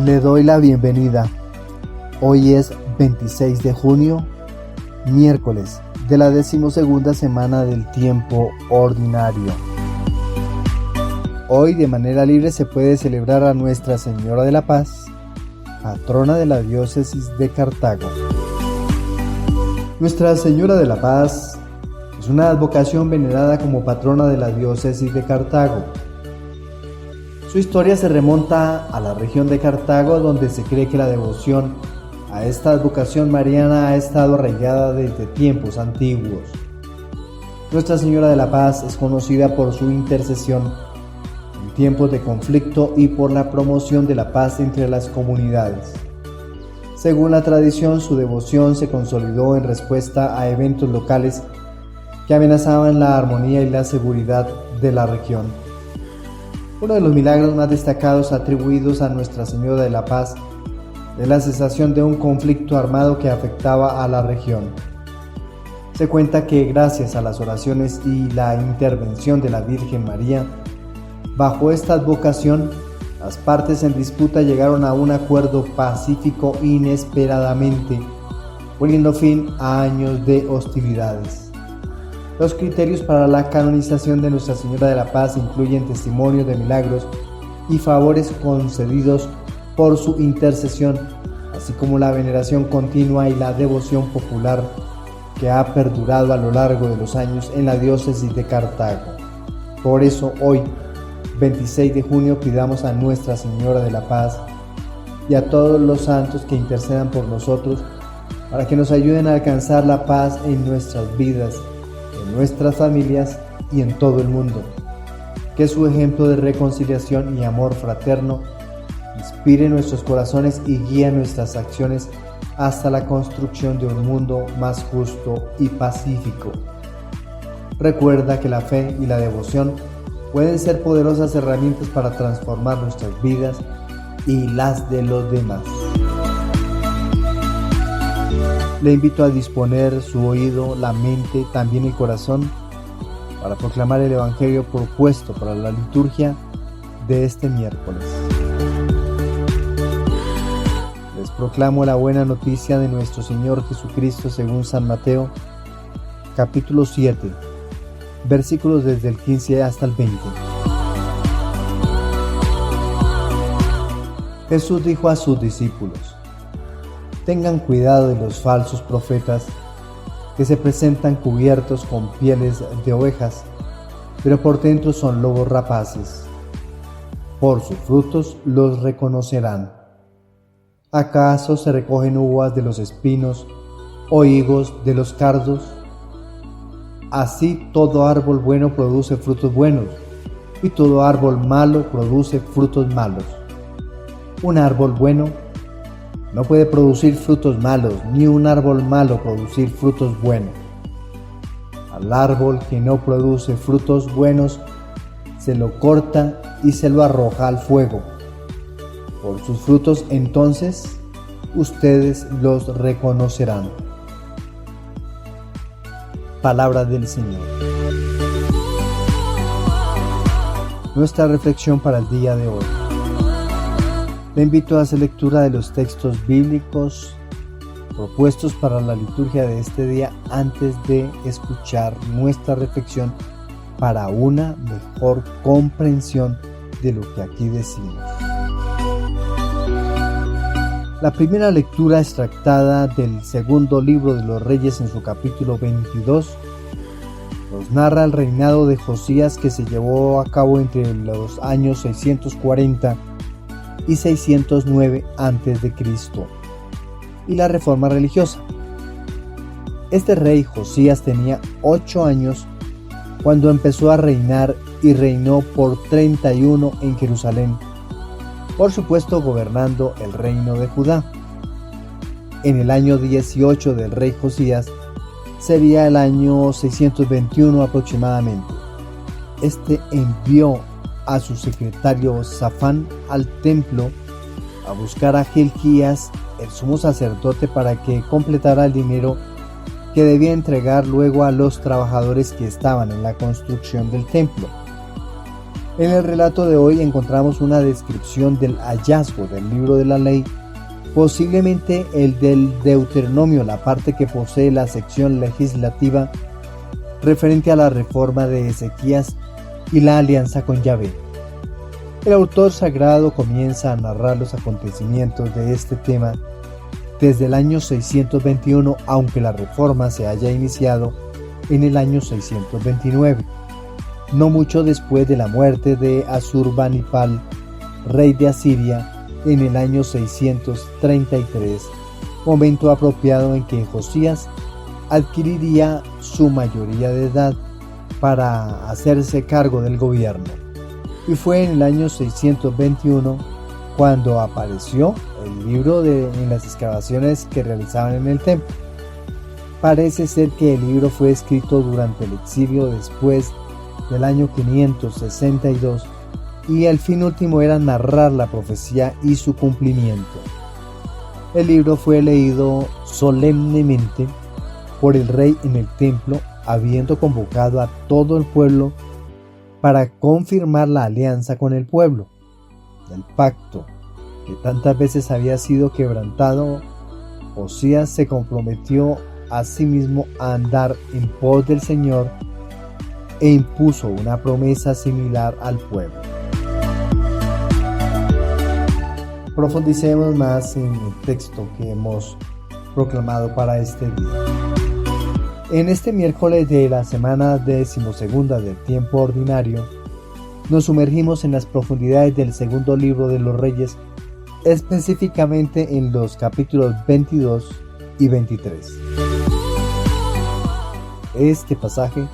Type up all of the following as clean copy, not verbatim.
Le doy la bienvenida. Hoy es 26 de junio, miércoles de la 12ª semana del tiempo ordinario. Hoy de manera libre se puede celebrar a Nuestra Señora de la Paz, patrona de la diócesis de Cartago. Nuestra Señora de la Paz es una advocación venerada como patrona de la diócesis de Cartago. Su historia se remonta a la región de Cartago, donde se cree que la devoción a esta advocación mariana ha estado arraigada desde tiempos antiguos. Nuestra Señora de la Paz es conocida por su intercesión en tiempos de conflicto y por la promoción de la paz entre las comunidades. Según la tradición, su devoción se consolidó en respuesta a eventos locales que amenazaban la armonía y la seguridad de la región. Uno de los milagros más destacados atribuidos a Nuestra Señora de la Paz es la cesación de un conflicto armado que afectaba a la región. Se cuenta que gracias a las oraciones y la intervención de la Virgen María, bajo esta advocación, las partes en disputa llegaron a un acuerdo pacífico inesperadamente, poniendo fin a años de hostilidades. Los criterios para la canonización de Nuestra Señora de la Paz incluyen testimonios de milagros y favores concedidos por su intercesión, así como la veneración continua y la devoción popular que ha perdurado a lo largo de los años en la diócesis de Cartago. Por eso hoy, 26 de junio, pidamos a Nuestra Señora de la Paz y a todos los santos que intercedan por nosotros para que nos ayuden a alcanzar la paz en nuestras vidas, en nuestras familias y en todo el mundo. Que su ejemplo de reconciliación y amor fraterno inspire nuestros corazones y guíe nuestras acciones hasta la construcción de un mundo más justo y pacífico. Recuerda que la fe y la devoción pueden ser poderosas herramientas para transformar nuestras vidas y las de los demás. Le invito a disponer su oído, la mente, también el corazón, para proclamar el Evangelio propuesto para la liturgia de este miércoles. Les proclamo la buena noticia de nuestro Señor Jesucristo según San Mateo, capítulo 7, versículos desde el 15 hasta el 20. Jesús dijo a sus discípulos: tengan cuidado de los falsos profetas que se presentan cubiertos con pieles de ovejas, pero por dentro son lobos rapaces. Por sus frutos los reconocerán. ¿Acaso se recogen uvas de los espinos o higos de los cardos? Así todo árbol bueno produce frutos buenos, y todo árbol malo produce frutos malos. Un árbol bueno no puede producir frutos malos, ni un árbol malo producir frutos buenos. Al árbol que no produce frutos buenos, se lo corta y se lo arroja al fuego. Por sus frutos entonces ustedes los reconocerán. Palabra del Señor. Nuestra reflexión para el día de hoy. Le invito a hacer lectura de los textos bíblicos propuestos para la liturgia de este día antes de escuchar nuestra reflexión para una mejor comprensión de lo que aquí decimos. La primera lectura extractada del segundo libro de los Reyes en su capítulo 22 nos narra el reinado de Josías, que se llevó a cabo entre los años 640 y 609 a.C. y la reforma religiosa. Este rey Josías tenía 8 años cuando empezó a reinar y reinó por 31 en Jerusalén, por supuesto gobernando el reino de Judá. En el año 18 del rey Josías sería el año 621 aproximadamente. Este envió a su secretario Safán al templo a buscar a Hilquías, el sumo sacerdote, para que completara el dinero que debía entregar luego a los trabajadores que estaban en la construcción del templo. En el relato de hoy encontramos una descripción del hallazgo del libro de la ley, posiblemente el del Deuteronomio, la parte que posee la sección legislativa referente a la reforma de Ezequías y la alianza con Yahvé. El autor sagrado comienza a narrar los acontecimientos de este tema desde el año 621, aunque la reforma se haya iniciado en el año 629, no mucho después de la muerte de Asurbanipal, rey de Asiria, en el año 633, momento apropiado en que Josías adquiriría su mayoría de edad para hacerse cargo del gobierno. Y fue en el año 621 cuando apareció el libro en las excavaciones que realizaban en el templo. Parece ser que el libro fue escrito durante el exilio después del año 562 y el fin último era narrar la profecía y su cumplimiento. El libro fue leído solemnemente por el rey en el templo, habiendo convocado a todo el pueblo para confirmar la alianza con el pueblo. El pacto que tantas veces había sido quebrantado, Josías se comprometió a sí mismo a andar en pos del Señor e impuso una promesa similar al pueblo. Profundicemos más en el texto que hemos proclamado para este día. En este miércoles de la semana 12ª del tiempo ordinario, nos sumergimos en las profundidades del segundo libro de los Reyes, específicamente en los capítulos 22 y 23. Este pasaje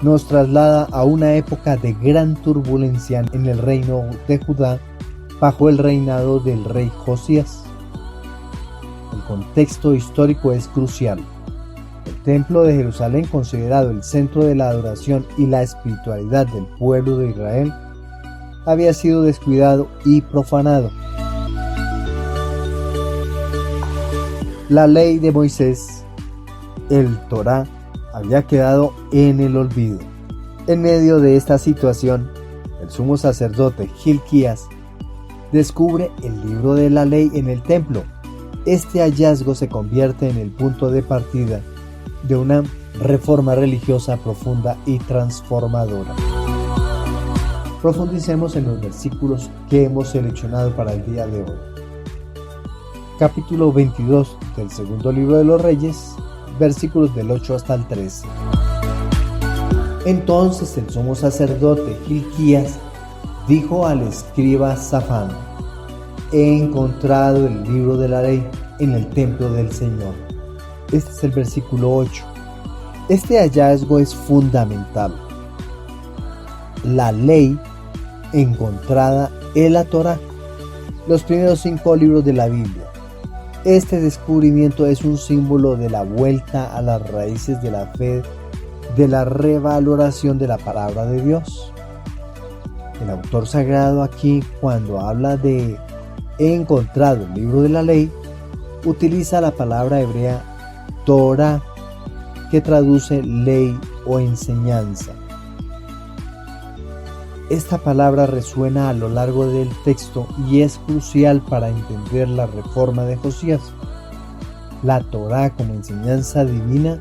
nos traslada a una época de gran turbulencia en el reino de Judá bajo el reinado del rey Josías. El contexto histórico es crucial. El templo de Jerusalén, considerado el centro de la adoración y la espiritualidad del pueblo de Israel, había sido descuidado y profanado. La ley de Moisés, el Torá, había quedado en el olvido. En medio de esta situación, el sumo sacerdote Hilquías descubre el libro de la ley en el templo. Este hallazgo se convierte en el punto de partida de una reforma religiosa profunda y transformadora. Profundicemos en los versículos que hemos seleccionado para el día de hoy. Capítulo 22 del segundo libro de los Reyes, versículos del 8 hasta el 13. Entonces el sumo sacerdote Hilquías dijo al escriba Safán: he encontrado el libro de la ley en el templo del Señor. Este es el versículo 8. Este hallazgo es fundamental. La ley encontrada en la Torá, los primeros 5 libros de la Biblia. Este descubrimiento es un símbolo de la vuelta a las raíces de la fe, de la revaloración de la palabra de Dios. El autor sagrado aquí, cuando habla de he encontrado el libro de la ley, utiliza la palabra hebrea Torah, que traduce ley o enseñanza. Esta palabra resuena a lo largo del texto y es crucial para entender la reforma de Josías. La Torá como enseñanza divina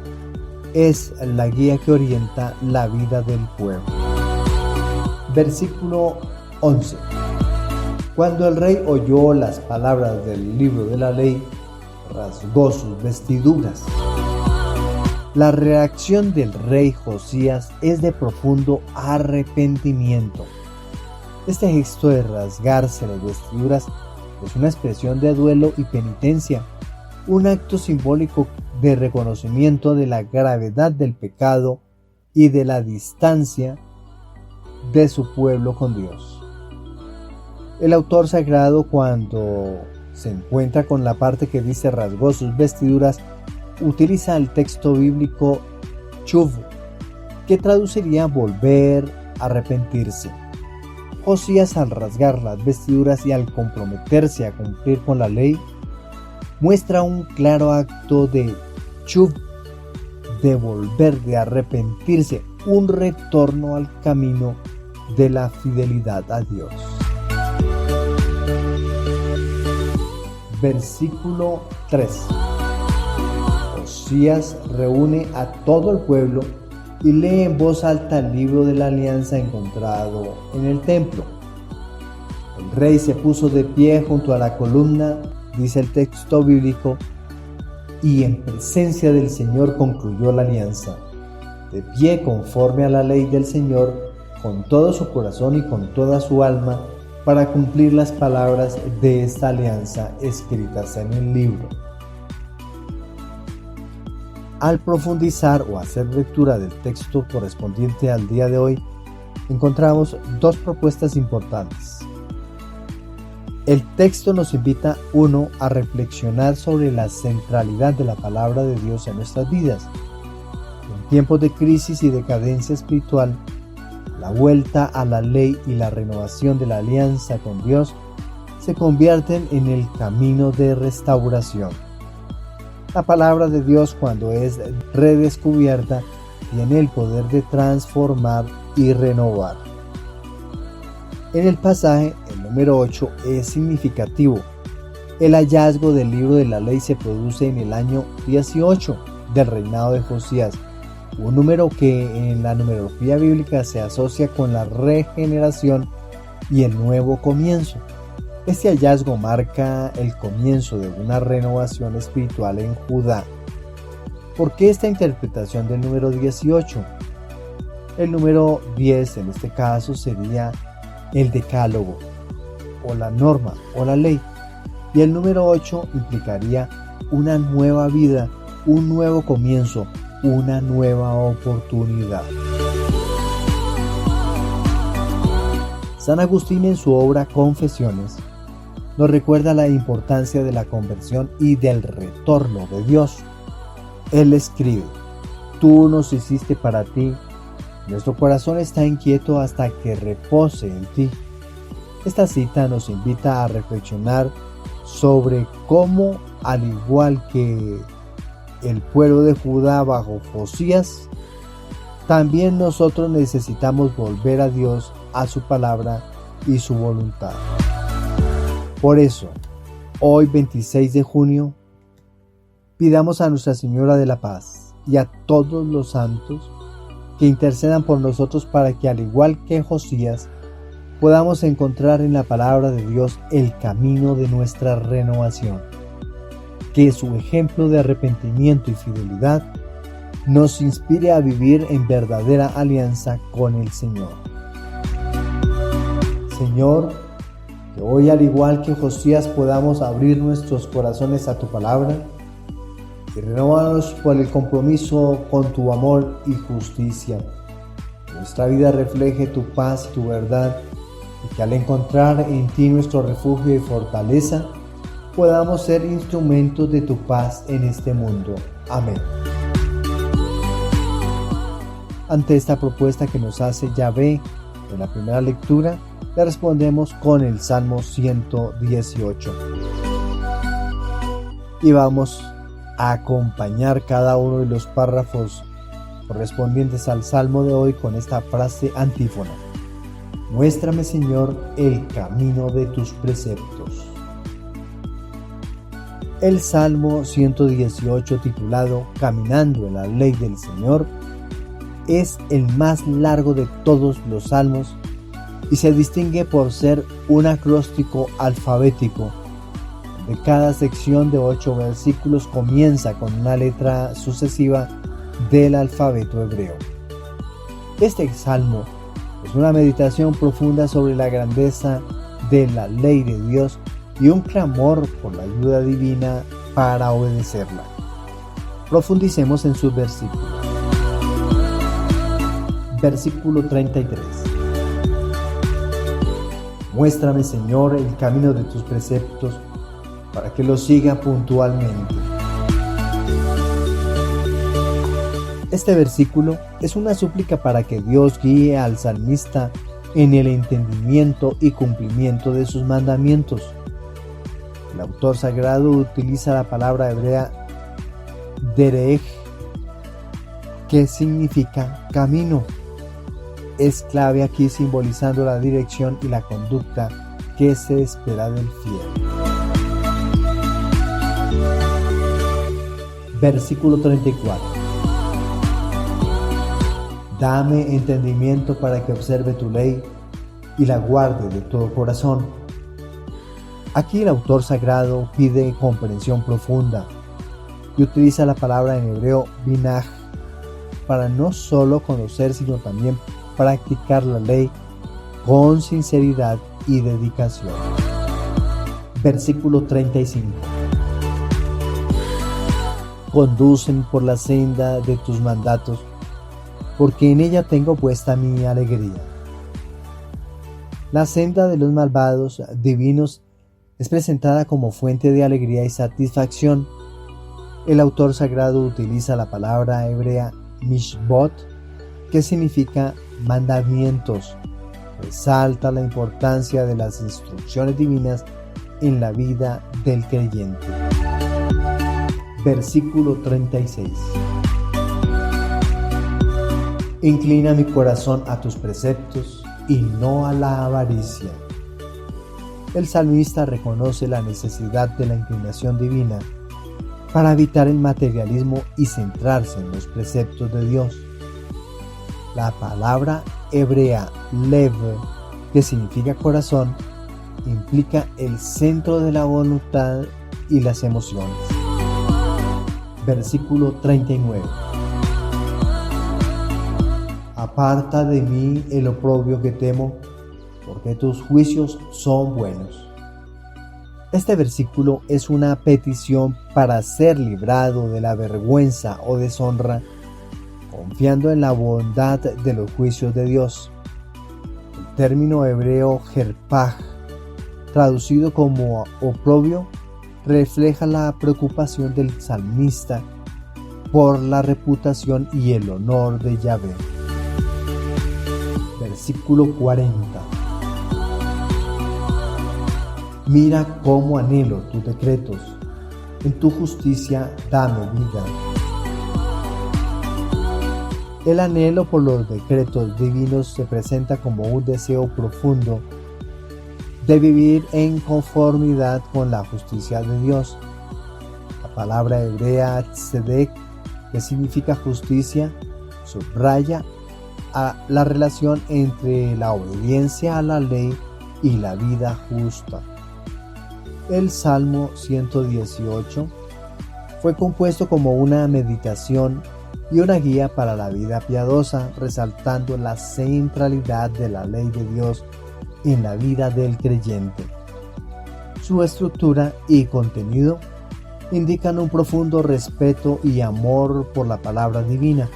es la guía que orienta la vida del pueblo. Versículo 11. Cuando el rey oyó las palabras del libro de la ley, rasgó sus vestiduras. La reacción del rey Josías es de profundo arrepentimiento. Este gesto de rasgarse las vestiduras es una expresión de duelo y penitencia, un acto simbólico de reconocimiento de la gravedad del pecado y de la distancia de su pueblo con Dios. El autor sagrado, cuando se encuentra con la parte que dice rasgó sus vestiduras, utiliza el texto bíblico chuv, que traduciría volver, arrepentirse. Josías, al rasgar las vestiduras y al comprometerse a cumplir con la ley, muestra un claro acto de chuv, de volver, de arrepentirse, un retorno al camino de la fidelidad a Dios. Versículo 3. Josías reúne a todo el pueblo y lee en voz alta el libro de la alianza encontrado en el templo. El rey se puso de pie junto a la columna, dice el texto bíblico, y en presencia del Señor concluyó la alianza, de pie conforme a la ley del Señor, con todo su corazón y con toda su alma, para cumplir las palabras de esta alianza escritas en el libro. Al profundizar o hacer lectura del texto correspondiente al día de hoy, encontramos dos propuestas importantes. El texto nos invita, uno, a reflexionar sobre la centralidad de la palabra de Dios en nuestras vidas. En tiempos de crisis y decadencia espiritual, la vuelta a la ley y la renovación de la alianza con Dios se convierten en el camino de restauración. La palabra de Dios, cuando es redescubierta, tiene el poder de transformar y renovar. En el pasaje, el número 8 es significativo. El hallazgo del libro de la ley se produce en el año 18 del reinado de Josías, un número que en la numerología bíblica se asocia con la regeneración y el nuevo comienzo. Este hallazgo marca el comienzo de una renovación espiritual en Judá. ¿Por qué esta interpretación del número 18? El número 10 en este caso sería el decálogo, o la norma, o la ley, y el número 8 implicaría una nueva vida, un nuevo comienzo, una nueva oportunidad. San Agustín, en su obra Confesiones, nos recuerda la importancia de la conversión y del retorno de Dios. Él escribe: tú nos hiciste para ti, nuestro corazón está inquieto hasta que repose en ti. Esta cita nos invita a reflexionar sobre cómo, al igual que el pueblo de Judá bajo Josías, también nosotros necesitamos volver a Dios, a su palabra y su voluntad. Por eso, hoy 26 de junio, pidamos a Nuestra Señora de la Paz y a todos los santos que intercedan por nosotros para que, al igual que Josías, podamos encontrar en la palabra de Dios el camino de nuestra renovación. Que su ejemplo de arrepentimiento y fidelidad nos inspire a vivir en verdadera alianza con el Señor. Señor, que hoy, al igual que Josías, podamos abrir nuestros corazones a tu palabra y renovarnos por el compromiso con tu amor y justicia. Que nuestra vida refleje tu paz y tu verdad, y que al encontrar en ti nuestro refugio y fortaleza, podamos ser instrumentos de tu paz en este mundo. Amén. Ante esta propuesta que nos hace Yahvé en la primera lectura, le respondemos con el Salmo 118. Y vamos a acompañar cada uno de los párrafos correspondientes al Salmo de hoy con esta frase antífona: muéstrame, Señor, el camino de tus preceptos. El Salmo 118, titulado Caminando en la ley del Señor, es el más largo de todos los salmos y se distingue por ser un acróstico alfabético. De cada sección de 8 versículos comienza con una letra sucesiva del alfabeto hebreo. Este salmo es una meditación profunda sobre la grandeza de la ley de Dios y un clamor por la ayuda divina para obedecerla. Profundicemos en sus versículos. Versículo 33. Muéstrame, Señor, el camino de tus preceptos, para que lo siga puntualmente. Este versículo es una súplica para que Dios guíe al salmista en el entendimiento y cumplimiento de sus mandamientos. El autor sagrado utiliza la palabra hebrea derech, que significa camino. es clave aquí, simbolizando la dirección y la conducta que se espera del fiel. Versículo 34. Dame entendimiento para que observe tu ley y la guarde de todo corazón. Aquí el autor sagrado pide comprensión profunda y utiliza la palabra en hebreo binaj para no solo conocer, sino también practicar la ley con sinceridad y dedicación. Versículo 35. Condúceme por la senda de tus mandatos, porque en ella tengo puesta mi alegría. La senda de los malvados divinos es presentada como fuente de alegría y satisfacción. El autor sagrado utiliza la palabra hebrea mishbot, que significa mandamientos. Resalta la importancia de las instrucciones divinas en la vida del creyente. Versículo 36. Inclina mi corazón a tus preceptos y no a la avaricia. El salmista reconoce la necesidad de la inclinación divina para evitar el materialismo y centrarse en los preceptos de Dios. La palabra hebrea lev, que significa corazón, implica el centro de la voluntad y las emociones. Versículo 39. Aparta de mí el oprobio que temo, porque tus juicios son buenos. Este versículo es una petición para ser librado de la vergüenza o deshonra, confiando en la bondad de los juicios de Dios. El término hebreo jerpaj, traducido como oprobio, refleja la preocupación del salmista por la reputación y el honor de Yahvé. Versículo 40. Mira cómo anhelo tus decretos, en tu justicia dame vida. El anhelo por los decretos divinos se presenta como un deseo profundo de vivir en conformidad con la justicia de Dios. La palabra hebrea tzedek, que significa justicia, subraya la relación entre la obediencia a la ley y la vida justa. El Salmo 118 fue compuesto como una meditación y una guía para la vida piadosa, resaltando la centralidad de la ley de Dios en la vida del creyente. Su estructura y contenido indican un profundo respeto y amor por la palabra divina,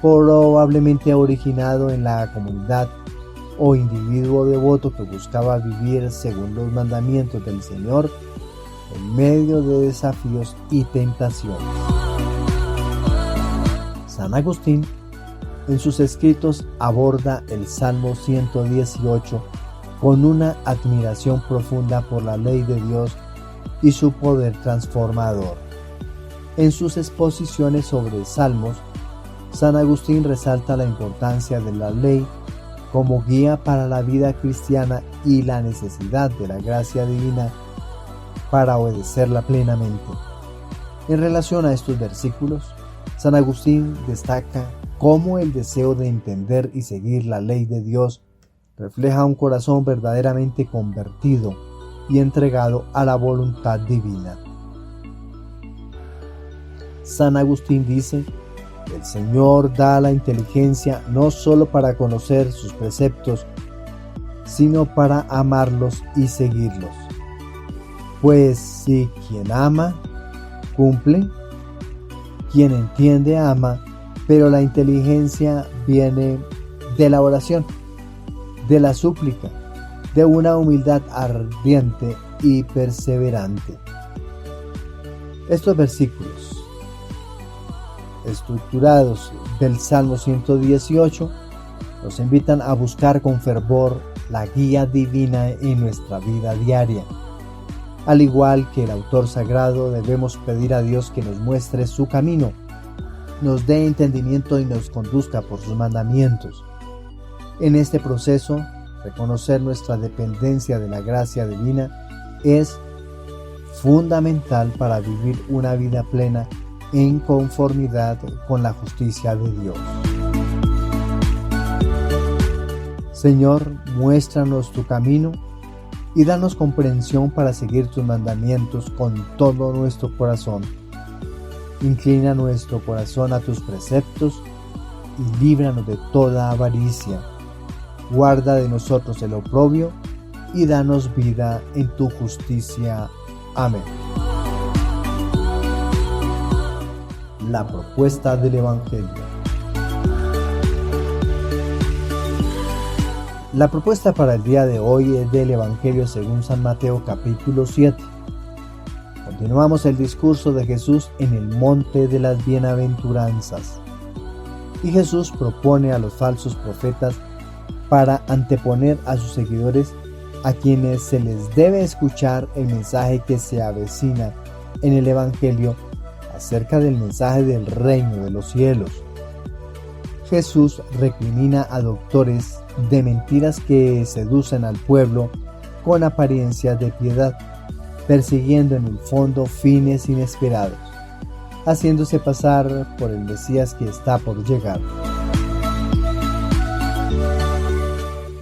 probablemente originado en la comunidad o individuo devoto que buscaba vivir según los mandamientos del Señor en medio de desafíos y tentaciones. San Agustín, en sus escritos, aborda el Salmo 118 con una admiración profunda por la ley de Dios y su poder transformador. En sus exposiciones sobre salmos, San Agustín resalta la importancia de la ley como guía para la vida cristiana y la necesidad de la gracia divina para obedecerla plenamente. En relación a estos versículos, San Agustín destaca cómo el deseo de entender y seguir la ley de Dios refleja un corazón verdaderamente convertido y entregado a la voluntad divina. San Agustín dice: el Señor da la inteligencia no solo para conocer sus preceptos, sino para amarlos y seguirlos. Pues si quien ama, cumple; quien entiende, ama, pero la inteligencia viene de la oración, de la súplica, de una humildad ardiente y perseverante. Estos versículos estructurados del Salmo 118 nos invitan a buscar con fervor la guía divina en nuestra vida diaria. Al igual que el autor sagrado, debemos pedir a Dios que nos muestre su camino, nos dé entendimiento y nos conduzca por sus mandamientos. En este proceso, reconocer nuestra dependencia de la gracia divina es fundamental para vivir una vida plena en conformidad con la justicia de Dios. Señor, muéstranos tu camino y danos comprensión para seguir tus mandamientos con todo nuestro corazón. Inclina nuestro corazón a tus preceptos y líbranos de toda avaricia. Guarda de nosotros el oprobio y danos vida en tu justicia. Amén. La propuesta del Evangelio. La propuesta para el día de hoy es del Evangelio según San Mateo capítulo 7. Continuamos el discurso de Jesús en el monte de las bienaventuranzas. Y Jesús propone a los falsos profetas para anteponer a sus seguidores a quienes se les debe escuchar el mensaje que se avecina en el Evangelio acerca del mensaje del reino de los cielos. Jesús recrimina a doctores de mentiras que seducen al pueblo con apariencias de piedad, persiguiendo en el fondo fines inesperados, haciéndose pasar por el Mesías que está por llegar.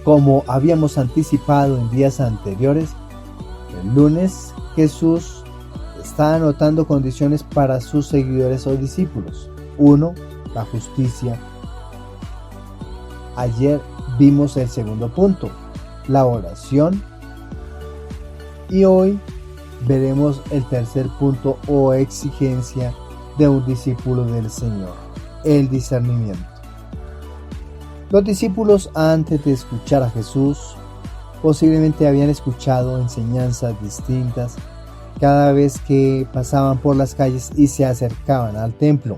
Como habíamos anticipado en días anteriores, el lunes Jesús está anotando condiciones para sus seguidores o discípulos. 1. La justicia. Ayer vimos el segundo punto, la oración. Y hoy veremos el tercer punto o exigencia de un discípulo del Señor, el discernimiento. Los discípulos, antes de escuchar a Jesús, posiblemente habían escuchado enseñanzas distintas cada vez que pasaban por las calles y se acercaban al templo.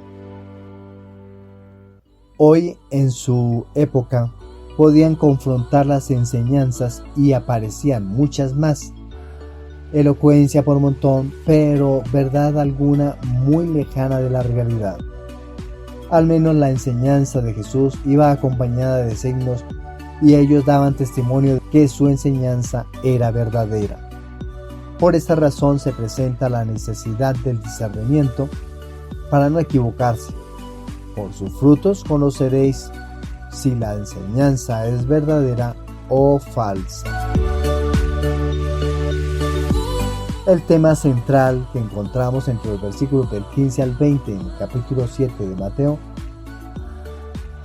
Hoy, en su época, podían confrontar las enseñanzas y aparecían muchas más. Elocuencia por montón, pero verdad alguna muy lejana de la realidad. Al menos la enseñanza de Jesús iba acompañada de signos y ellos daban testimonio de que su enseñanza era verdadera. Por esta razón se presenta la necesidad del discernimiento para no equivocarse. Por sus frutos conoceréis si la enseñanza es verdadera o falsa. El tema central que encontramos entre los versículos del 15 al 20 en el capítulo 7 de Mateo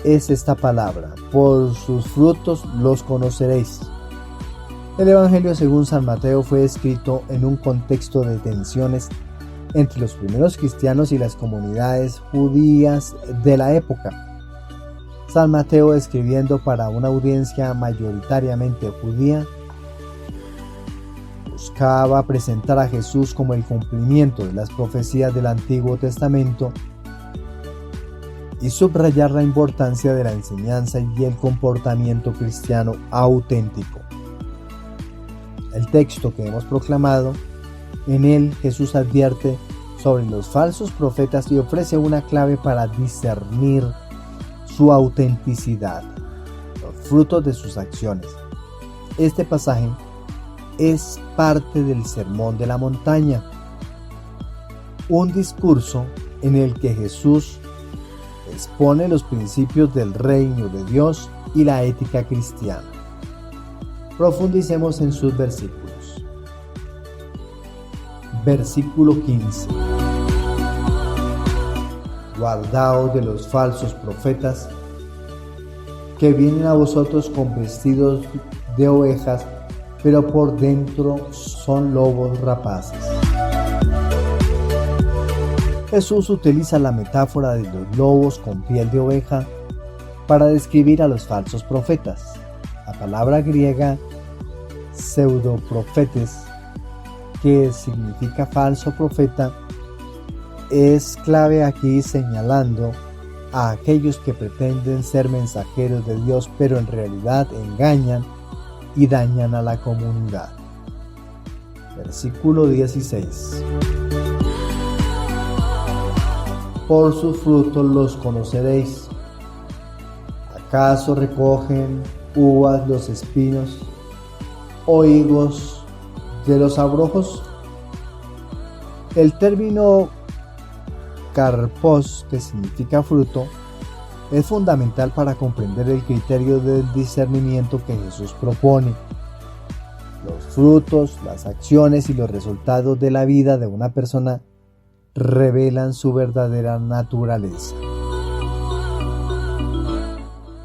es esta palabra: por sus frutos los conoceréis. El Evangelio según San Mateo fue escrito en un contexto de tensiones entre los primeros cristianos y las comunidades judías de la época. San Mateo, escribiendo para una audiencia mayoritariamente judía, buscaba presentar a Jesús como el cumplimiento de las profecías del Antiguo Testamento y subrayar la importancia de la enseñanza y el comportamiento cristiano auténtico. El texto que hemos proclamado, en él Jesús advierte sobre los falsos profetas y ofrece una clave para discernir su autenticidad, los frutos de sus acciones. Este pasaje es parte del Sermón de la Montaña, un discurso en el que Jesús expone los principios del reino de Dios y la ética cristiana. Profundicemos en sus versículos. Versículo 15. Guardaos de los falsos profetas que vienen a vosotros con vestidos de ovejas, pero por dentro son lobos rapaces. Jesús utiliza la metáfora de los lobos con piel de oveja para describir a los falsos profetas. La palabra griega pseudoprofetes, que significa falso profeta, es clave aquí, señalando a aquellos que pretenden ser mensajeros de Dios, pero en realidad engañan y dañan a la comunidad. Versículo 16. Por sus frutos los conoceréis. ¿Acaso recogen uvas los espinos o higos de los abrojos? El término karpos, que significa fruto, es fundamental para comprender el criterio del discernimiento que Jesús propone. Los frutos, las acciones y los resultados de la vida de una persona revelan su verdadera naturaleza.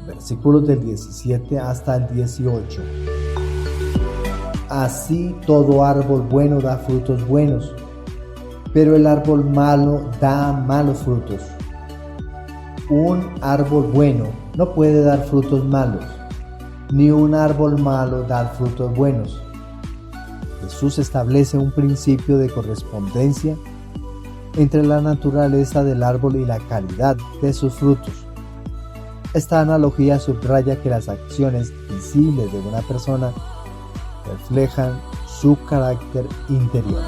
Versículos del 17 hasta el 18. Así todo árbol bueno da frutos buenos, pero el árbol malo da malos frutos. Un árbol bueno no puede dar frutos malos, ni un árbol malo dar frutos buenos. Jesús establece un principio de correspondencia entre la naturaleza del árbol y la calidad de sus frutos. Esta analogía subraya que las acciones visibles de una persona reflejan su carácter interior.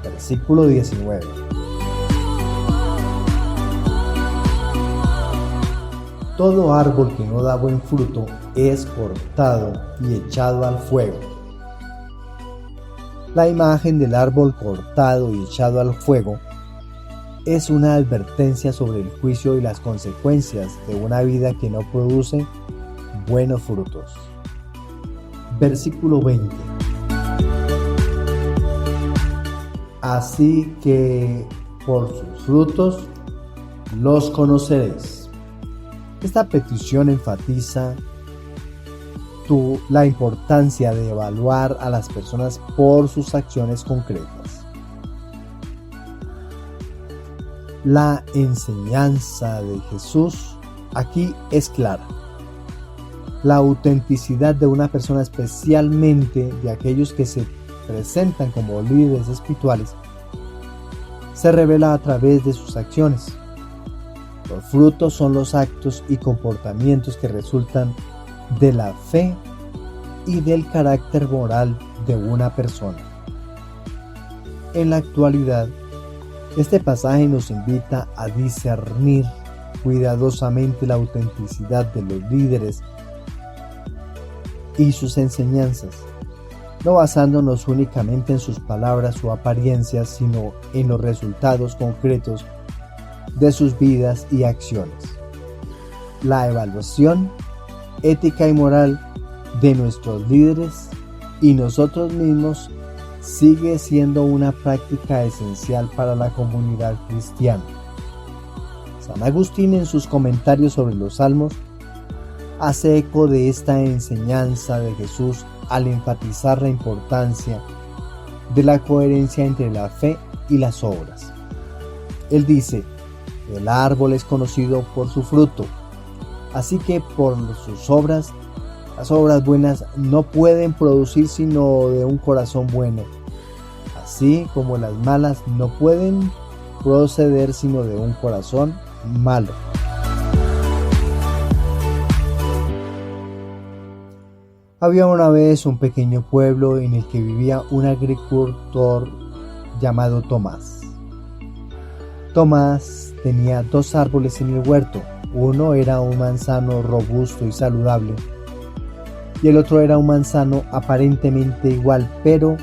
Versículo 19. Todo árbol que no da buen fruto es cortado y echado al fuego. La imagen del árbol cortado y echado al fuego es una advertencia sobre el juicio y las consecuencias de una vida que no produce buenos frutos. Versículo 20. Así que por sus frutos los conoceréis. Esta petición enfatiza la importancia de evaluar a las personas por sus acciones concretas. La enseñanza de Jesús aquí es clara. La autenticidad de una persona, especialmente de aquellos que se presentan como líderes espirituales, se revela a través de sus acciones. Los frutos son los actos y comportamientos que resultan de la fe y del carácter moral de una persona. En la actualidad, este pasaje nos invita a discernir cuidadosamente la autenticidad de los líderes y sus enseñanzas, no basándonos únicamente en sus palabras o apariencias, sino en los resultados concretos de sus vidas y acciones. La evaluación ética y moral de nuestros líderes y nosotros mismos sigue siendo una práctica esencial para la comunidad cristiana. San Agustín, en sus comentarios sobre los Salmos, hace eco de esta enseñanza de Jesús al enfatizar la importancia de la coherencia entre la fe y las obras. Él dice: el árbol es conocido por su fruto, así que por sus obras, las obras buenas no pueden producir sino de un corazón bueno, así como las malas no pueden proceder sino de un corazón malo. Había una vez un pequeño pueblo en el que vivía un agricultor llamado Tomás. Tomás tenía 2 árboles en el huerto. Uno era un manzano robusto y saludable, y el otro era un manzano aparentemente igual, pero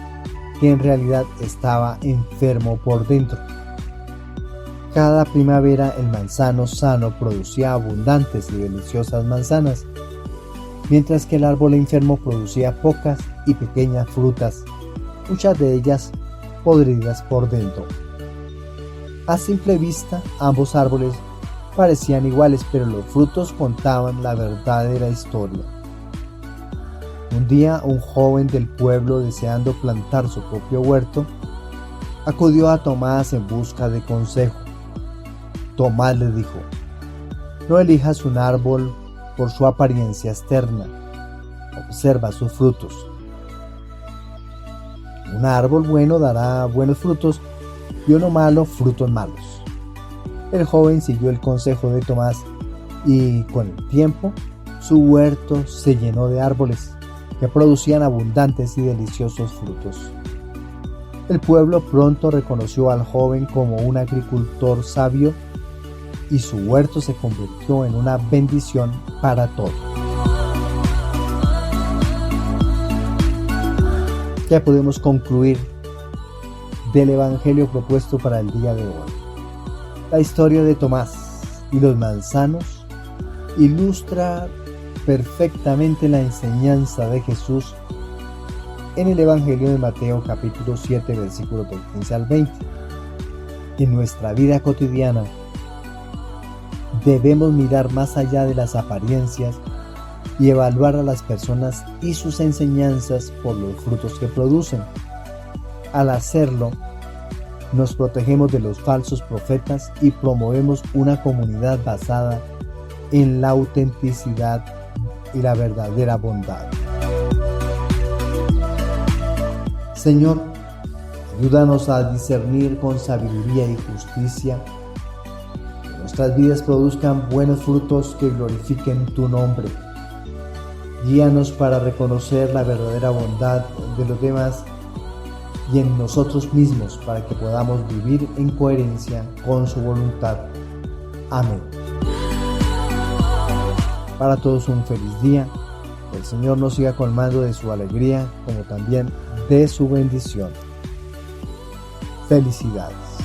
que en realidad estaba enfermo por dentro. Cada primavera el manzano sano producía abundantes y deliciosas manzanas, mientras que el árbol enfermo producía pocas y pequeñas frutas, muchas de ellas podridas por dentro. A simple vista, ambos árboles parecían iguales, pero los frutos contaban la verdadera historia. Un día, un joven del pueblo, deseando plantar su propio huerto, acudió a Tomás en busca de consejo. Tomás le dijo: no elijas un árbol por su apariencia externa, observa sus frutos. Un árbol bueno dará buenos frutos y uno malo frutos malos. El joven siguió el consejo de Tomás y con el tiempo su huerto se llenó de árboles que producían abundantes y deliciosos frutos. El pueblo pronto reconoció al joven como un agricultor sabio y su huerto se convirtió en una bendición para todos. ¿Qué podemos concluir del Evangelio propuesto para el día de hoy? La historia de Tomás y los manzanos ilustra perfectamente la enseñanza de Jesús en el Evangelio de Mateo capítulo 7 versículos del 15 al 20. En nuestra vida cotidiana debemos mirar más allá de las apariencias y evaluar a las personas y sus enseñanzas por los frutos que producen. Al hacerlo, nos protegemos de los falsos profetas y promovemos una comunidad basada en la autenticidad y la verdadera bondad. Señor, ayúdanos a discernir con sabiduría y justicia, que nuestras vidas produzcan buenos frutos que glorifiquen tu nombre. Guíanos para reconocer la verdadera bondad de los demás y en nosotros mismos para que podamos vivir en coherencia con su voluntad. Amén. Para todos un feliz día. Que el Señor nos siga colmando de su alegría como también de su bendición. Felicidades.